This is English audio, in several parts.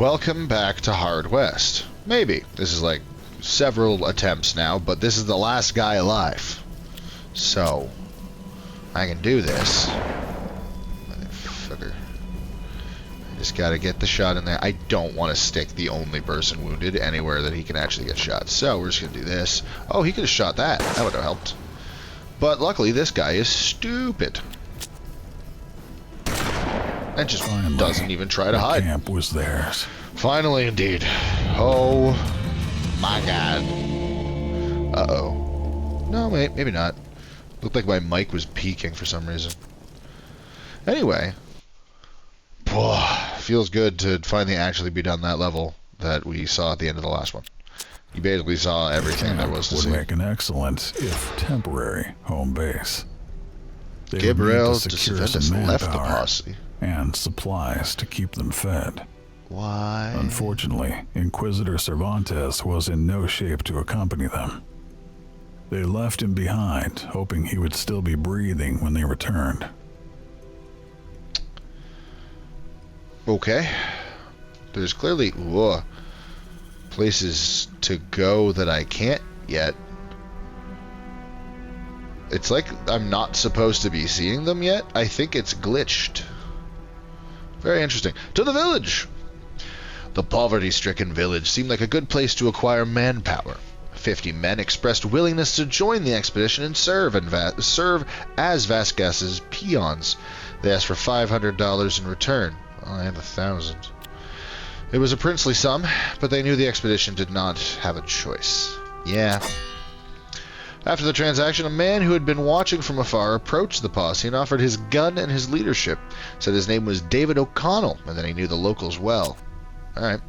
Welcome back to Hard West. Maybe. This is like several attempts now, but this is the last guy alive. So, I can do this. Motherfucker. I just gotta get the shot in there. I don't want to stick the only person wounded anywhere that he can actually get shot. So, we're just gonna do this. Oh, he could have shot that. That would have helped. But luckily, this guy is stupid. And just Finally, doesn't even try to hide. The camp was theirs. Finally, indeed. Oh, my God. Uh-oh. No, wait, maybe not. Looked like my mic was peaking for some reason. Anyway. Feels good to finally actually be done that level that we saw at the end of the last one. You basically saw everything there was to would see. make an excellent, if temporary, home base. They would need Gabriel to secure DeCiventis some left the manpower posse. and supplies to keep them fed. Why? Unfortunately, Inquisitor Cervantes was in no shape to accompany them. They left him behind, hoping he would still be breathing when they returned. Okay. There's clearly places to go that I can't yet. It's like I'm not supposed to be seeing them yet. I think it's glitched. Very interesting. To the village! The poverty-stricken village seemed like a good place to acquire manpower. 50 men expressed willingness to join the expedition and serve as Vasquez's peons. They asked for $500 in return. Well, I have 1,000. It was a princely sum, but they knew the expedition did not have a choice. Yeah. After the transaction, a man who had been watching from afar approached the posse and offered his gun and his leadership. Said his name was David O'Connell, and that he knew the locals well. Alright.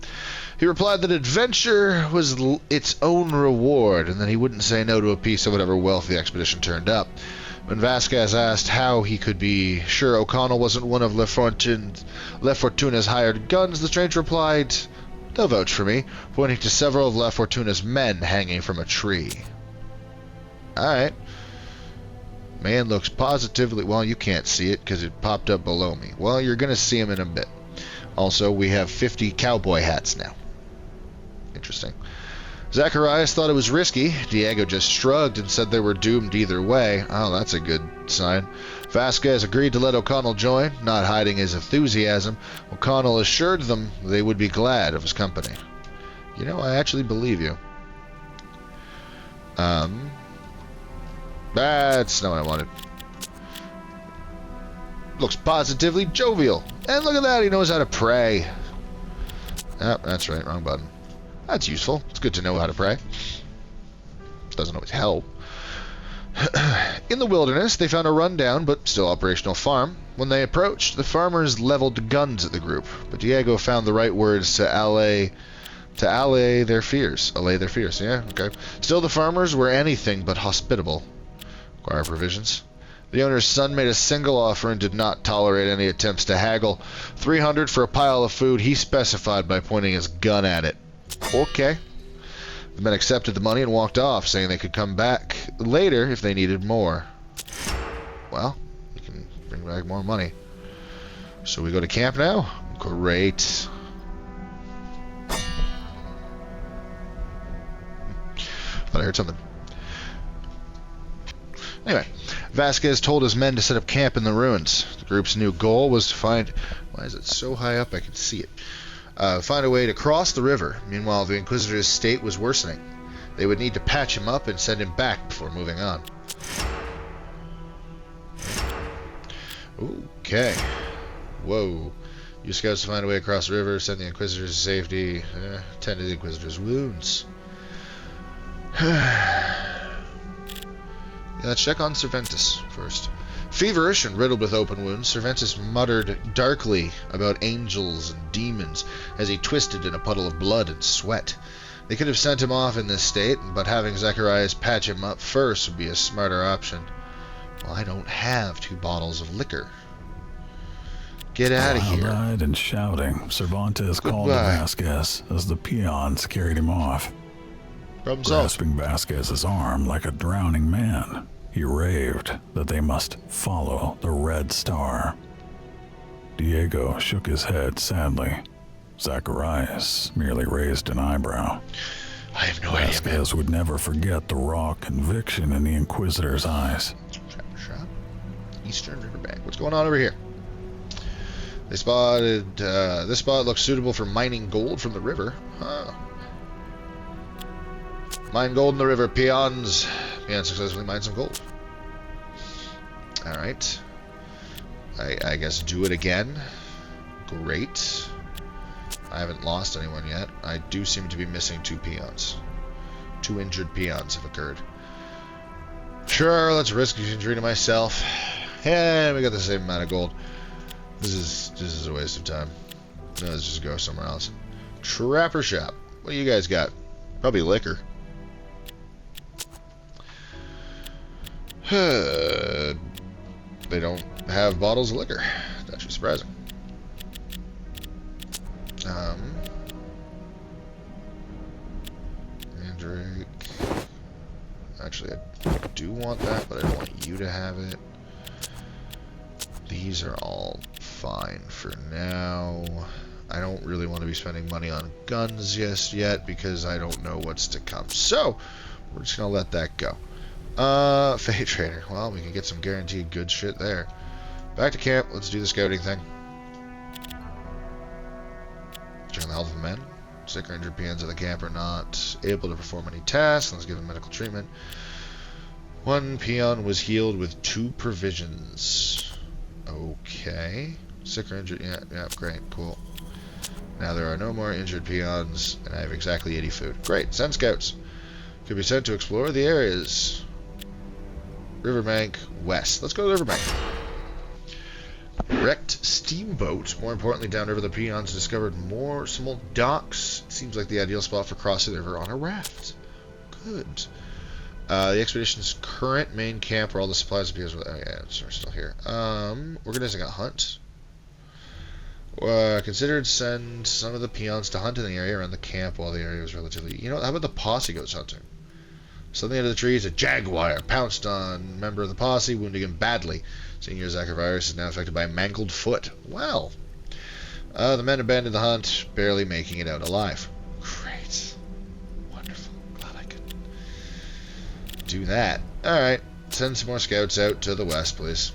He replied that adventure was its own reward, and that he wouldn't say no to a piece of whatever wealth the expedition turned up. When Vasquez asked how he could be sure O'Connell wasn't one of Le Fortuna's hired guns, the stranger replied, "They'll vouch for me," pointing to several of Le Fortuna's men hanging from a tree. Alright. Man looks positively... Well, you can't see it because it popped up below me. Well, you're going to see him in a bit. Also, we have 50 cowboy hats now. Interesting. Zacharias thought it was risky. Diego just shrugged and said they were doomed either way. Oh, that's a good sign. Vasquez agreed to let O'Connell join, not hiding his enthusiasm. O'Connell assured them they would be glad of his company. You know, I actually believe you. That's not what I wanted. Looks positively jovial. And look at that, he knows how to pray. Oh, that's right, wrong button. That's useful. It's good to know how to pray. Doesn't always help. In the wilderness, they found a rundown but still operational farm. When they approached, the farmers leveled guns at the group, but Diego found the right words to allay their fears. Allay their fears, yeah, okay. Still, the farmers were anything but hospitable. Acquire provisions. The owner's son made a single offer and did not tolerate any attempts to haggle. 300 for a pile of food he specified by pointing his gun at it. Okay. The men accepted the money and walked off, saying they could come back later if they needed more. Well, we can bring back more money. So we go to camp now? Great. Thought I heard something. Anyway, Vasquez told his men to set up camp in the ruins. The group's new goal was to find... Why is it so high up I can see it? Find a way to cross the river. Meanwhile, the Inquisitor's state was worsening. They would need to patch him up and send him back before moving on. Okay. Whoa. Use scouts to find a way across the river, send the Inquisitors to safety, tend to the Inquisitor's wounds. Let's check on Cervantes first. Feverish and riddled with open wounds, Cervantes muttered darkly about angels and demons as he twisted in a puddle of blood and sweat. They could have sent him off in this state, but having Zacharias patch him up first would be a smarter option. Well, I don't have 2 bottles of liquor. Get out of here. Wild-eyed and shouting, Cervantes called to Vasquez as the peons carried him off. Grasping Vasquez's arm like a drowning man, he raved that they must follow the Red Star. Diego shook his head sadly. Zacharias merely raised an eyebrow. I have no idea, man. Vasquez would never forget the raw conviction in the Inquisitor's eyes. Shop. Eastern Riverbank. What's going on over here? They spotted, this spot looks suitable for mining gold from the river. Huh. Mine gold in the river. Peons. Peons successfully mined some gold. Alright. I guess do it again. Great. I haven't lost anyone yet. I do seem to be missing 2 peons. 2 injured peons have occurred. Sure, let's risk injury to myself. And we got the same amount of gold. This is a waste of time. Let's just go somewhere else. Trapper shop. What do you guys got? Probably liquor. They don't have bottles of liquor. That's actually surprising. Mandrake. Actually, I do want that, but I don't want you to have it. These are all fine for now. I don't really want to be spending money on guns just yet because I don't know what's to come. So, we're just going to let that go. Fate Trader. Well, we can get some guaranteed good shit there. Back to camp. Let's do the scouting thing. Check on the health of the men. Sick or injured peons at the camp are not able to perform any tasks. Let's give them medical treatment. 1 peon was healed with 2 provisions. Okay. Sick or injured. Yeah, great. Cool. Now there are no more injured peons, and I have exactly 80 food. Great. Send scouts. Could be sent to explore the areas. Riverbank West. Let's go to the Riverbank. Wrecked steamboat. More importantly, downriver the peons discovered more small docks. Seems like the ideal spot for crossing the river on a raft. Good. The expedition's current main camp where all the supplies appears. Oh yeah, we're still here. Organizing a hunt. Considered send some of the peons to hunt in the area around the camp while the area was relatively. You know, how about the posse goes hunting? Suddenly out of the trees, a jaguar pounced on a member of the posse, wounding him badly. Senior Zacharias is now affected by a mangled foot. Well, the men abandoned the hunt, barely making it out alive. Great. Wonderful. Glad I could do that. Alright, send some more scouts out to the west, please.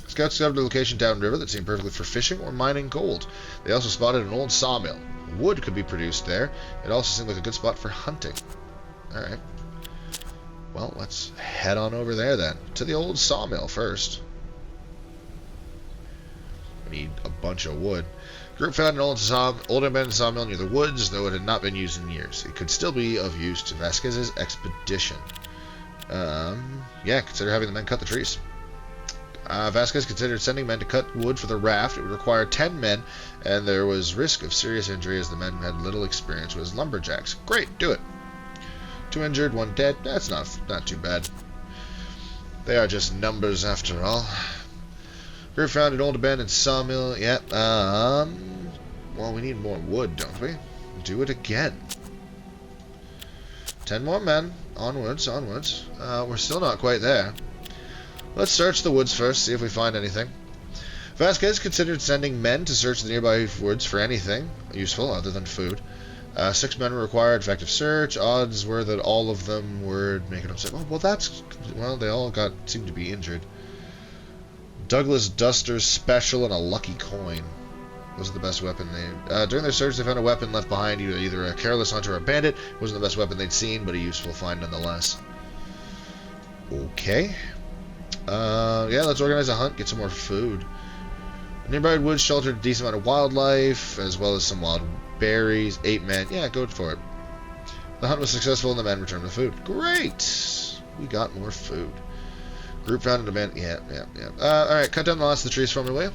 Scouts discovered a location downriver that seemed perfectly for fishing or mining gold. They also spotted an old sawmill. Wood could be produced there. It also seemed like a good spot for hunting. Alright. Well, let's head on over there then. To the old sawmill first. We need a bunch of wood. Group found an old abandoned sawmill near the woods, though it had not been used in years. It could still be of use to Vasquez's expedition. Yeah, consider having the men cut the trees. Vasquez considered sending men to cut wood for the raft. It would require 10 men, and there was risk of serious injury as the men had little experience with lumberjacks. Great, do it. 2 injured, 1 dead. That's not too bad. They are just numbers after all. Group found an old abandoned sawmill. Yep. Well, we need more wood, don't we? Do it again. 10 more men. Onwards, onwards. We're still not quite there. Let's search the woods first, see if we find anything. Vasquez considered sending men to search the nearby woods for anything useful other than food. 6 men were required. Effective search. Odds were that all of them were making upset. Well, they all seemed to be injured. Douglas Duster's special and a lucky coin. Wasn't the best weapon during their search, they found a weapon left behind, either a careless hunter or a bandit. Wasn't the best weapon they'd seen, but a useful find nonetheless. Okay. Yeah, let's organize a hunt, get some more food. Nearby woods sheltered a decent amount of wildlife, as well as some wild berries. 8 men. Yeah, go for it. The hunt was successful, and the men returned with food. Great! We got more food. Group found an abandoned... Yeah. Alright, cut down the last of the trees for me, will you?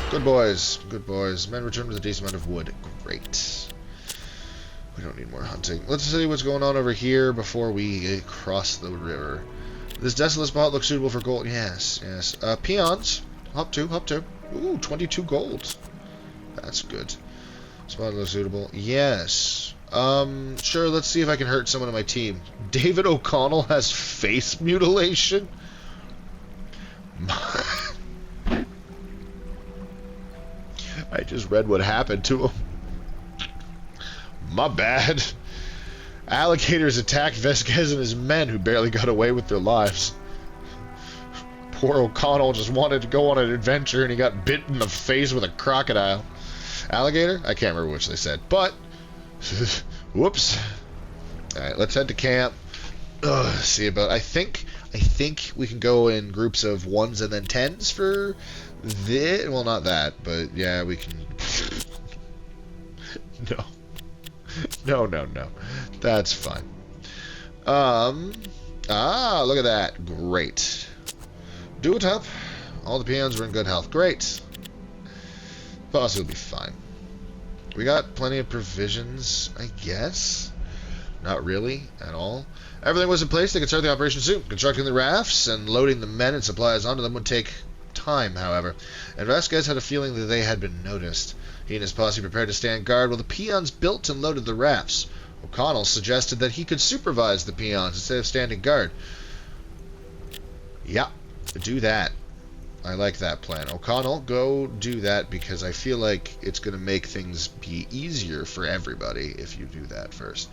Good boys. Good boys. Men returned with a decent amount of wood. Great. We don't need more hunting. Let's see what's going on over here before we cross the river. This desolate spot looks suitable for gold. Yes. Peons. Hop 2. Ooh, 22 gold. That's good. Spot looks suitable. Yes. Sure, let's see if I can hurt someone on my team. David O'Connell has face mutilation? I just read what happened to him. My bad. Alligators attacked Vasquez and his men, who barely got away with their lives. Poor O'Connell just wanted to go on an adventure, and he got bit in the face with a crocodile. Alligator? I can't remember which they said, but... whoops. Alright, let's head to camp. See about... I think we can go in groups of 1s and then 10s for this. Well, not that, but yeah, we can... No. That's fine. Look at that. Great. Do it up. All the peons were in good health. Great. Boss will be fine. We got plenty of provisions, I guess. Not really, at all. Everything was in place. They could start the operation soon. Constructing the rafts and loading the men and supplies onto them would take time, however. And Vasquez had a feeling that they had been noticed. He and his posse prepared to stand guard while the peons built and loaded the rafts. O'Connell suggested that he could supervise the peons instead of standing guard. Yeah, do that. I like that plan. O'Connell, go do that, because I feel like it's going to make things be easier for everybody if you do that first.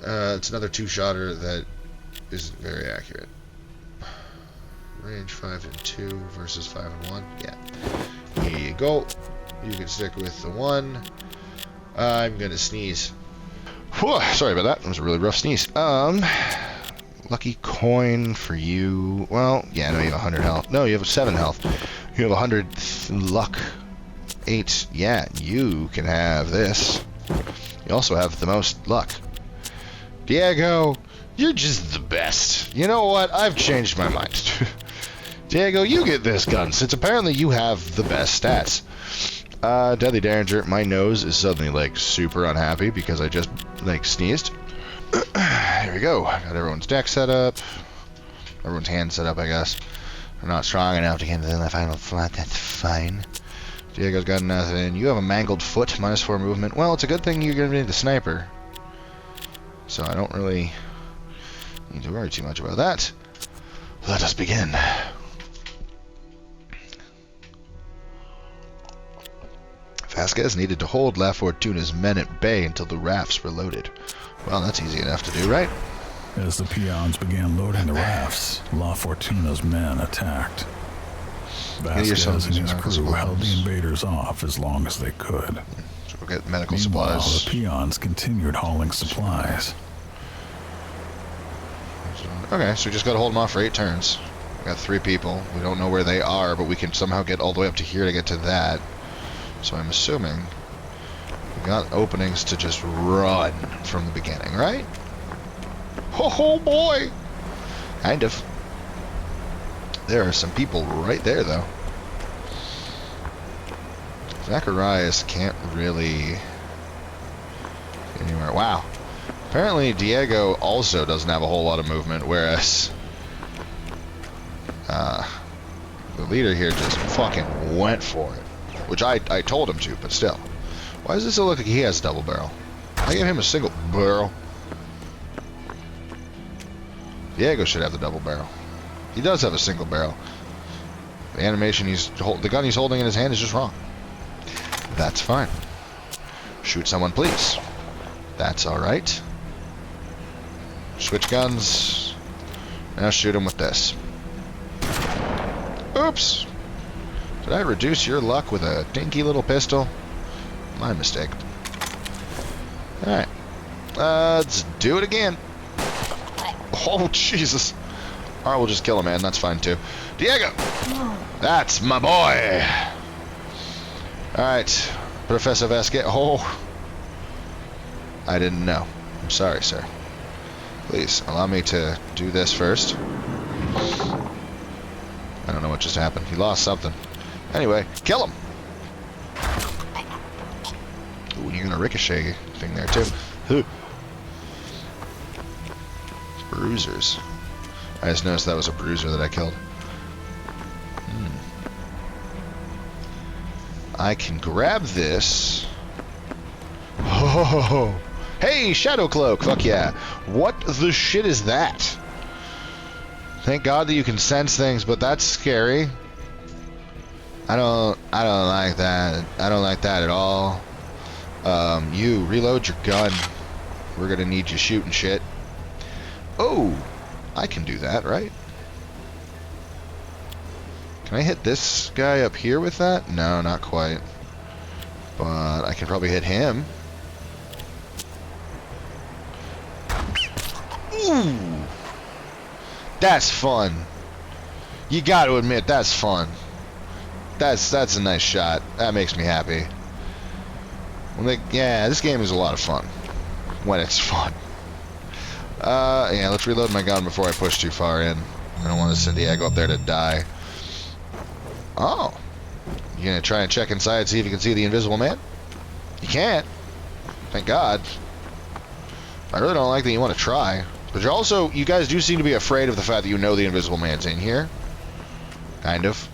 It's another two-shotter that isn't very accurate. Range 5 and 2 versus 5 and 1. Yeah. Here you go. You can stick with the 1. I'm going to sneeze. Whew, sorry about that. That was a really rough sneeze. Lucky coin for you. Well, yeah, no, you have 100 health. No, you have 7 health. You have 100 luck. 8. Yeah, you can have this. You also have the most luck. Diego, you're just the best. You know what? I've changed my mind. Diego, you get this gun, since apparently you have the best stats. Deadly Derringer, my nose is suddenly, like, super unhappy because I just, like, sneezed. Here we go. Got everyone's deck set up. Everyone's hand set up, I guess. They're not strong enough to get into the final flat. That's fine. Diego's got nothing. You have a mangled foot, -4 movement. Well, it's a good thing you're going to be the sniper. So I don't really need to worry too much about that. Let us begin. Vasquez needed to hold La Fortuna's men at bay until the rafts were loaded. Well, that's easy enough to do, right? As the peons began loading the rafts, La Fortuna's men attacked. Vasquez and his crew held the invaders off as long as they could. So we'll get medical Meanwhile, supplies. the peons continued hauling supplies. Okay, so we just got to hold them off for 8 turns. We got 3 people. We don't know where they are, but we can somehow get all the way up to here to get to that. So I'm assuming we got openings to just run from the beginning, right? Oh boy! Kind of. There are some people right there, though. Zacharias can't really get anywhere. Wow. Apparently Diego also doesn't have a whole lot of movement, whereas the leader here just fucking went for it. Which I told him to, but still. Why does this look like he has double barrel? I gave him a single barrel. Diego should have the double barrel. He does have a single barrel. The animation the gun he's holding in his hand is just wrong. That's fine. Shoot someone, please. That's alright. Switch guns. Now shoot him with this. Oops! Did I reduce your luck with a dinky little pistol? My mistake. Alright. Let's do it again. Oh, Jesus. Alright, we'll just kill him, man. That's fine, too. Diego! That's my boy! Alright. Professor Vasquez. Oh. I didn't know. I'm sorry, sir. Please, allow me to do this first. I don't know what just happened. He lost something. Anyway, kill him! Ooh, you're gonna ricochet thing there, too. Bruisers. I just noticed that was a bruiser that I killed. I can grab this. Oh, hey, Shadow Cloak! Fuck yeah. What the shit is that? Thank God that you can sense things, but that's scary. I don't like that. I don't like that at all. You reload your gun. We're gonna need you shooting shit. Oh, I can do that, right? Can I hit this guy up here with that? No, not quite. But I can probably hit him. Ooh, that's fun. You got to admit, that's fun. That's a nice shot. That makes me happy. Yeah, this game is a lot of fun when it's fun. Yeah, let's reload my gun before I push too far in. I don't want to send Diego up there to die. Oh, you gonna try and check inside, see if you can see the Invisible Man? You can't. Thank God. I really don't like that you want to try. But you're also, you guys do seem to be afraid of the fact that you know the Invisible Man's in here. Kind of.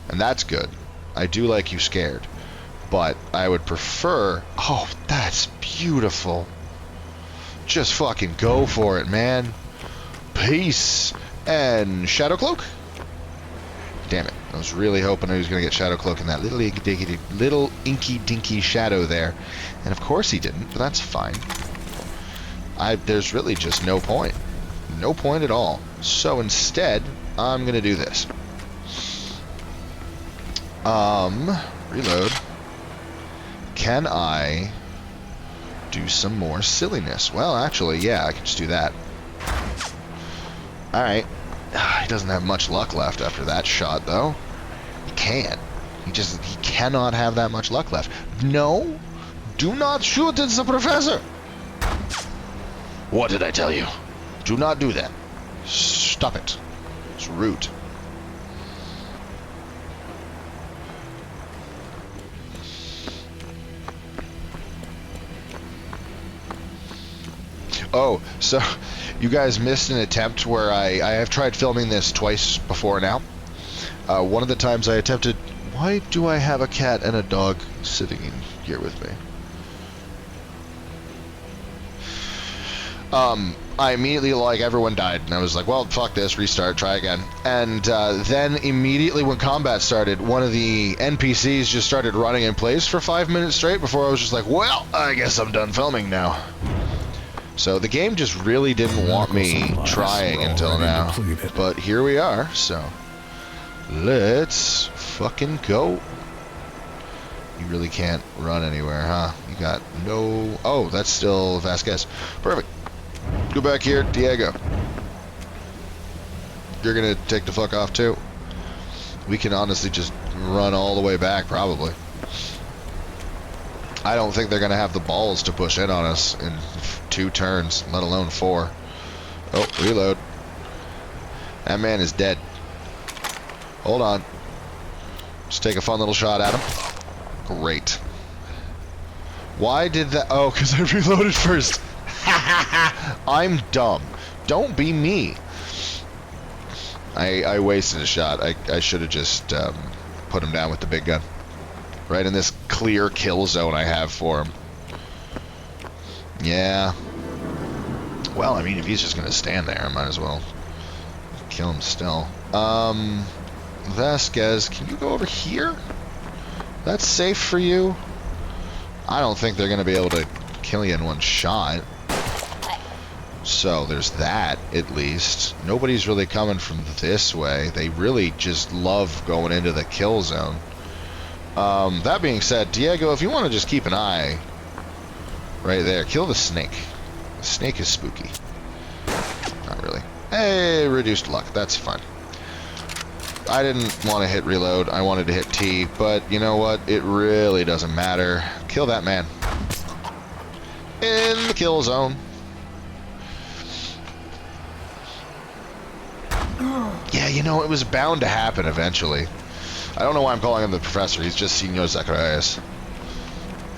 And that's good. I do like you scared. But I would prefer... Oh, that's beautiful. Just fucking go for it, man. Peace. And Shadow Cloak? Damn it. I was really hoping I was going to get Shadow Cloak in that little inky dinky shadow there. And of course he didn't, but that's fine. There's really just no point. No point at all. So instead, I'm going to do this. Reload. Can I do some more silliness? Well, actually, yeah, I can just do that. Alright. He doesn't have much luck left after that shot, though. He can't. He cannot have that much luck left. No! Do not shoot at the professor! What did I tell you? Do not do that. Stop it. It's rude. Oh, so you guys missed an attempt where I have tried filming this twice before now. One of the times I attempted... Why do I have a cat and a dog sitting in here with me? I immediately, like, everyone died, and I was like, well, fuck this, restart, try again. And then immediately when combat started, one of the NPCs just started running in place for 5 minutes straight before I was just like, well, I guess I'm done filming now. So the game just really didn't want me trying until now. But here we are, so let's fucking go. You really can't run anywhere, huh? You got no... Oh, that's still Vasquez. Perfect. Go back here, Diego. You're gonna take the fuck off too. We can honestly just run all the way back, probably. I don't think they're gonna have the balls to push in on us in 2 turns, let alone 4. Oh, reload. That man is dead. Hold on. Just take a fun little shot at him. Great. Why did that? Oh, because I reloaded first. I'm dumb. Don't be me. I wasted a shot. I should have just put him down with the big gun. Right in this clear kill zone I have for him. Yeah. Well, I mean, if he's just going to stand there, I might as well kill him still. Vasquez, can you go over here? That's safe for you? I don't think they're going to be able to kill you in one shot. So there's that, at least. Nobody's really coming from this way. They really just love going into the kill zone. That being said, Diego, if you want to just keep an eye right there, kill the snake. The snake is spooky. Not really. Hey, reduced luck. That's fine. I didn't want to hit reload. I wanted to hit T, but you know what? It really doesn't matter. Kill that man. In the kill zone. Yeah, you know, it was bound to happen eventually. I don't know why I'm calling him the professor. He's just Senor Zacharias.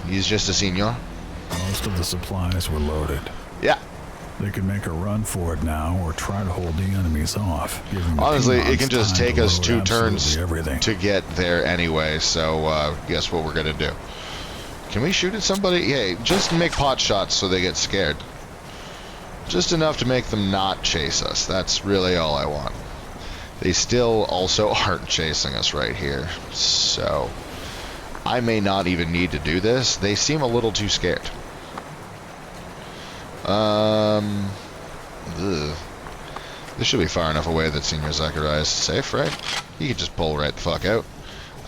He's just a senor. Most of the supplies were loaded. Yeah. They could make a run for it now or try to hold the enemies off. Honestly, it can just take us 2 turns to get there anyway, so guess what we're going to do. Can we shoot at somebody? Yeah, just make pot shots so they get scared. Just enough to make them not chase us. That's really all I want. They still also aren't chasing us right here. So, I may not even need to do this. They seem a little too scared. This should be far enough away that Senior Zacharias is safe, right? He could just pull right the fuck out.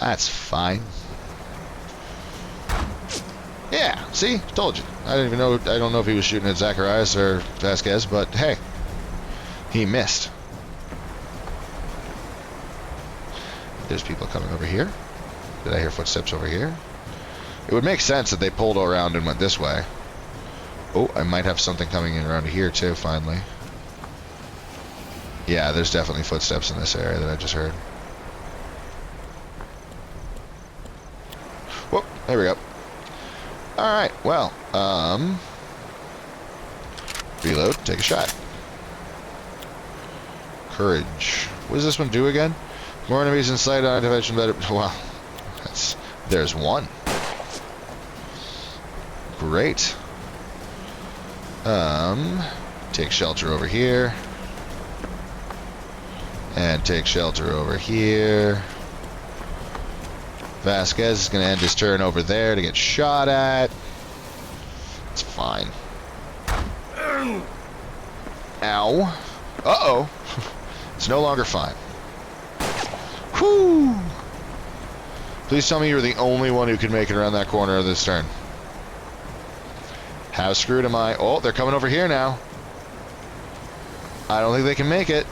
That's fine. Yeah, see? Told you. I didn't even know. I don't know if he was shooting at Zacharias or Vasquez, but hey, he missed. There's people coming over here. Did I hear footsteps over here? It would make sense that they pulled around and went this way. Oh, I might have something coming in around here too, finally. Yeah, there's definitely footsteps in this area that I just heard. Whoop, there we go. Alright, well, reload, take a shot. Courage. What does this one do again? More enemies in sight on activation better. Well, there's one. Great. Take shelter over here. And take shelter over here. Vasquez is going to end his turn over there to get shot at. It's fine. Ow. Uh-oh. It's no longer fine. Whew. Please tell me you're the only one who can make it around that corner of this turn. How screwed am I? Oh, they're coming over here now. I don't think they can make it.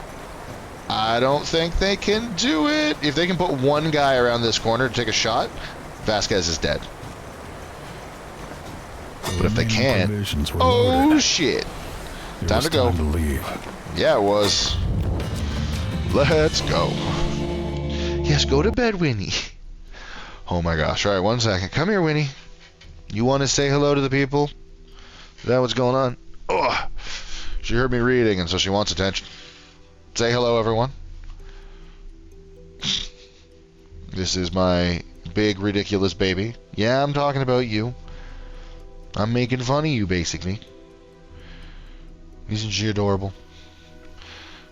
I don't think they can do it. If they can put one guy around this corner to take a shot, Vasquez is dead. But if they can't... Oh, shit. Time to go. Yeah, it was. Let's go. Yes, go to bed, Winnie. Oh my gosh. All right, 1 second. Come here, Winnie. You want to say hello to the people? Is that what's going on? Oh, she heard me reading, and so she wants attention. Say hello, everyone. This is my big, ridiculous baby. Yeah, I'm talking about you. I'm making fun of you, basically. Isn't she adorable?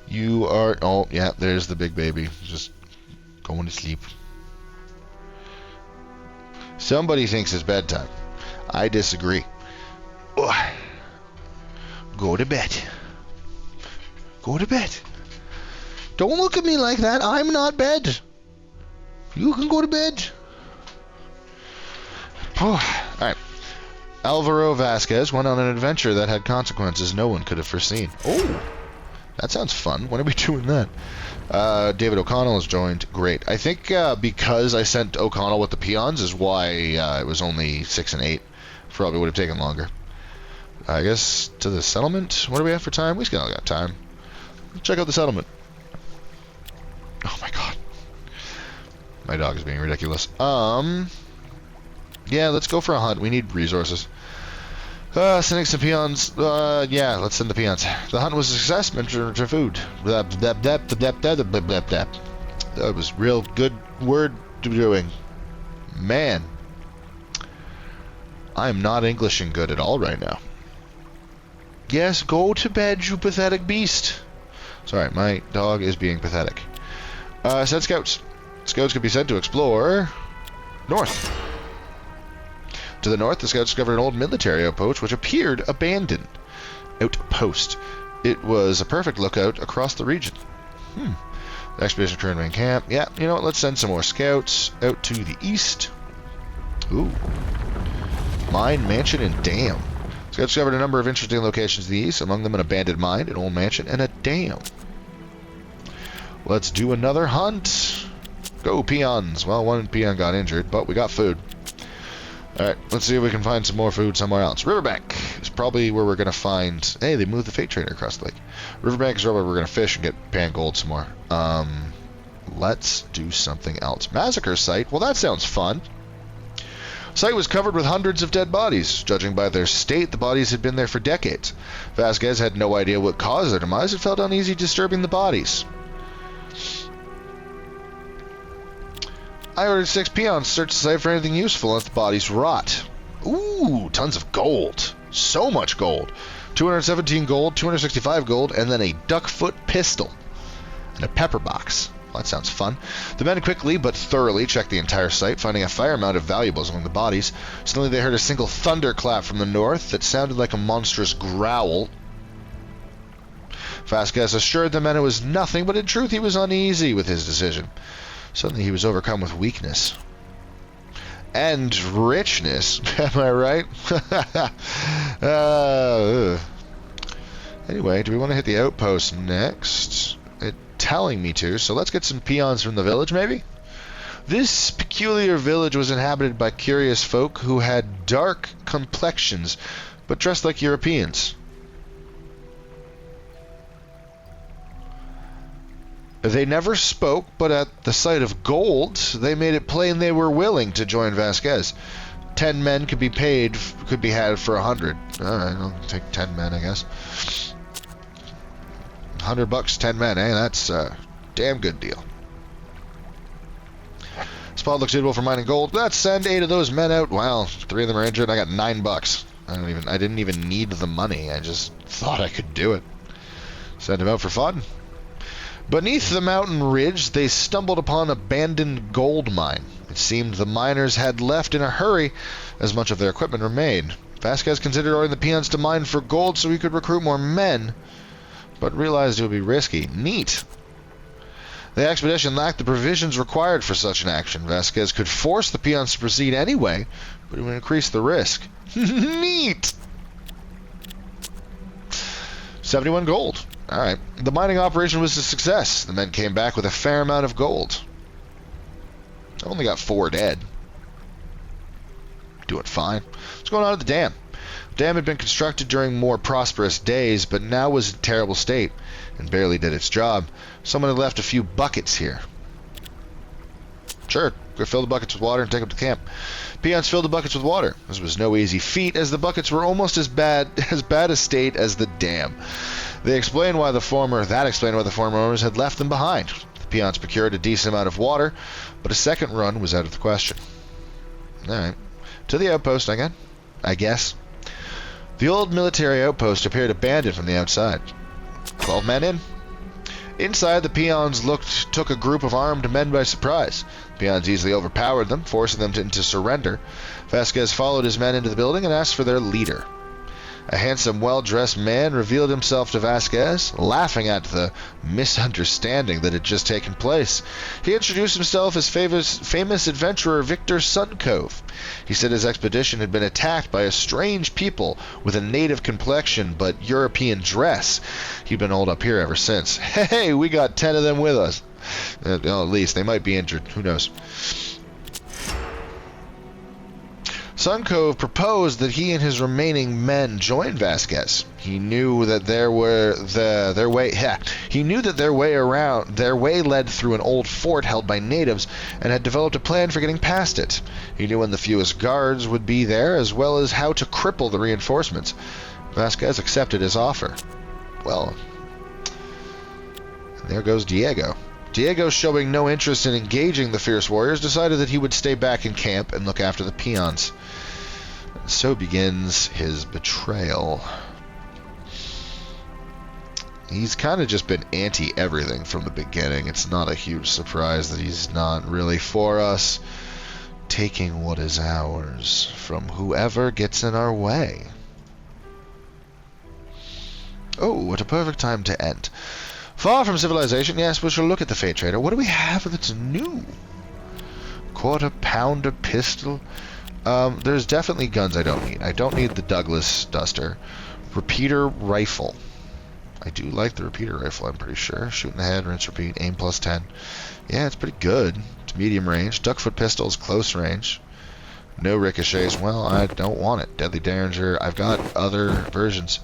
You are... Oh, yeah, there's the big baby. Just going to sleep. Somebody thinks it's bedtime. I disagree. Oh. Go to bed. Go to bed. Don't look at me like that. I'm not bed. You can go to bed. Oh, alright. Alvaro Vasquez went on an adventure that had consequences no one could have foreseen. Oh, that sounds fun. When are we doing that? David O'Connell has joined. Great. I think because I sent O'Connell with the peons is why it was only 6 and 8. Probably would have taken longer. I guess to the settlement. What do we have for time? We still got time. Let's check out the settlement. Oh my god. My dog is being ridiculous. Yeah, let's go for a hunt. We need resources. Sending some peons. Yeah, let's send the peons. The hunt was a success. Mention to food. That was real good word doing. Man. I am not Englishing good at all right now. Yes, go to bed, you pathetic beast. Sorry, my dog is being pathetic. Send scouts. Scouts can be sent to explore north. To the north, the scouts discovered an old military outpost which appeared abandoned. Outpost. It was a perfect lookout across the region. The expedition returned to main camp. Yeah, you know what? Let's send some more scouts out to the east. Ooh. Mine, mansion, and dam. Scouts discovered a number of interesting locations to the east, among them an abandoned mine, an old mansion, and a dam. Let's do another hunt. Go, peons. Well, one peon got injured, but we got food. Alright, let's see if we can find some more food somewhere else. Riverbank is probably where we're going to find... Hey, they moved the freight trainer across the lake. Riverbank is where we're going to fish and get pan gold some more. Let's do something else. Massacre site? Well, that sounds fun. Site was covered with hundreds of dead bodies. Judging by their state, the bodies had been there for decades. Vasquez had no idea what caused their demise. It felt uneasy disturbing the bodies. I ordered 6 peons to search the site for anything useful unless the bodies rot. Ooh, tons of gold. So much gold. 217 gold, 265 gold, and then a duckfoot pistol. and a pepper box. Well, that sounds fun. The men quickly but thoroughly checked the entire site, finding a fair amount of valuables among the bodies. Suddenly they heard a single thunderclap from the north that sounded like a monstrous growl. Vasquez assured the men it was nothing, but in truth he was uneasy with his decision. Suddenly he was overcome with weakness. And richness, am I right? Anyway, do we want to hit the outpost next? It's telling me to, so let's get some peons from the village, maybe? This peculiar village was inhabited by curious folk who had dark complexions, but dressed like Europeans. They never spoke, but at the sight of gold, they made it plain they were willing to join Vasquez. 10 men could be had for 100. Alright, I'll take 10 men, I guess. $100, 10 men, eh? That's a damn good deal. Spot looks suitable for mining gold. Let's send 8 of those men out. Wow, 3 of them are injured, and I got $9. I didn't even need the money. I just thought I could do it. Send them out for fun. Beneath the mountain ridge, they stumbled upon an abandoned gold mine. It seemed the miners had left in a hurry, as much of their equipment remained. Vasquez considered ordering the peons to mine for gold so he could recruit more men, but realized it would be risky. Neat. The expedition lacked the provisions required for such an action. Vasquez could force the peons to proceed anyway, but it would increase the risk. Neat! 71 gold. Alright. The mining operation was a success. The men came back with a fair amount of gold. I only got 4 dead. Doing fine. What's going on at the dam? The dam had been constructed during more prosperous days, but now was in terrible state, and barely did its job. Someone had left a few buckets here. Sure, go fill the buckets with water and take them to camp. Peons filled the buckets with water. This was no easy feat, as the buckets were almost as bad a state as the dam. That explained why the former owners had left them behind. The peons procured a decent amount of water, but a second run was out of the question. Alright. To the outpost again, I guess. The old military outpost appeared abandoned from the outside. 12 men in. Inside, the peons took a group of armed men by surprise. The peons easily overpowered them, forcing them into surrender. Vasquez followed his men into the building and asked for their leader. A handsome, well-dressed man revealed himself to Vasquez, laughing at the misunderstanding that had just taken place. He introduced himself as famous adventurer Victor Suncove. He said his expedition had been attacked by a strange people with a native complexion but European dress. He'd been holed up here ever since. Hey, we got 10 of them with us. At least, they might be injured. Who knows? Suncove proposed that he and his remaining men join Vasquez. He knew that their way led through an old fort held by natives, and had developed a plan for getting past it. He knew when the fewest guards would be there, as well as how to cripple the reinforcements. Vasquez accepted his offer. Well, there goes Diego. Diego, showing no interest in engaging the fierce warriors, decided that he would stay back in camp and look after the peons. And so begins his betrayal. He's kind of just been anti-everything from the beginning. It's not a huge surprise that he's not really for us, taking what is ours from whoever gets in our way. Oh, what a perfect time to end. Far from civilization, yes, we shall look at the Fate Trader. What do we have that's new? Quarter-pounder pistol. There's definitely guns I don't need. I don't need the Douglas Duster. Repeater rifle. I do like the repeater rifle, I'm pretty sure. Shoot in the head, rinse, repeat, aim plus 10. Yeah, it's pretty good. It's medium range. Duckfoot pistol is close range. No ricochets. Well, I don't want it. Deadly Derringer. I've got other versions.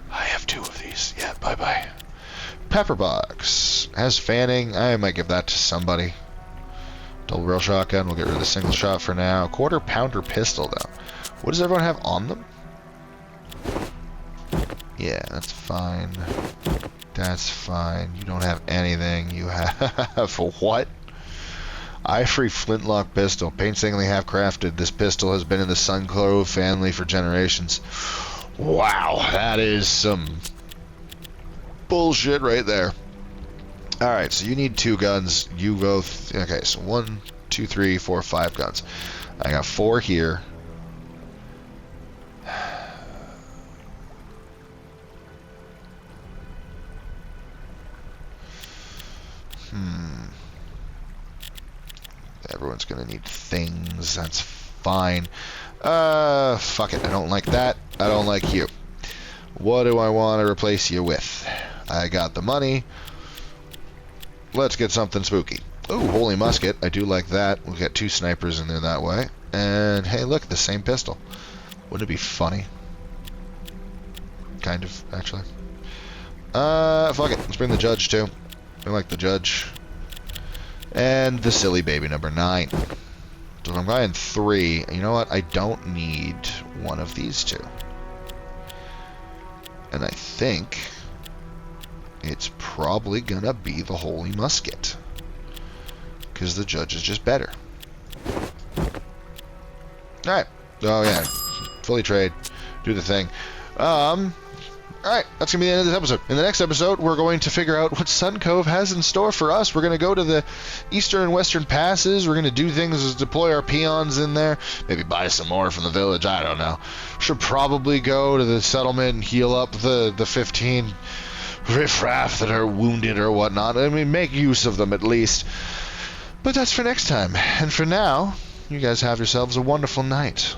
I have 2 of these. Yeah, bye-bye. Pepper box has fanning. I might give that to somebody. Double barrel shotgun. We'll get rid of the single shot for now. Quarter-pounder pistol, though. What does everyone have on them? Yeah, that's fine. That's fine. You don't have anything. You have what? Ivory flintlock pistol. Painstakingly half-crafted. This pistol has been in the Suncove family for generations. Wow, that is some bullshit right there. Alright, so you need 2 guns. You both... Okay, so 1, 2, 3, 4, 5 guns. I got 4 here. Everyone's gonna need things. That's fine. Fuck it. I don't like that. I don't like you. What do I want to replace you with? I got the money. Let's get something spooky. Ooh, holy musket. I do like that. We'll get 2 snipers in there that way. And hey, look, the same pistol. Wouldn't it be funny? Kind of, actually. Fuck it. Let's bring the judge too. I like the judge. And the silly baby number 9. So I'm buying 3. You know what? I don't need one of these 2. And I think it's probably gonna be the holy musket, because the judge is just better. Alright. Oh yeah. Fully trade. Do the thing. Alright, that's going to be the end of this episode. In the next episode, we're going to figure out what Sun Cove has in store for us. We're going to go to the eastern and western passes. We're going to do things, deploy our peons in there. Maybe buy some more from the village. I don't know. Should probably go to the settlement and heal up the 15 riffraff that are wounded or whatnot. I mean, make use of them at least. But that's for next time. And for now, you guys have yourselves a wonderful night.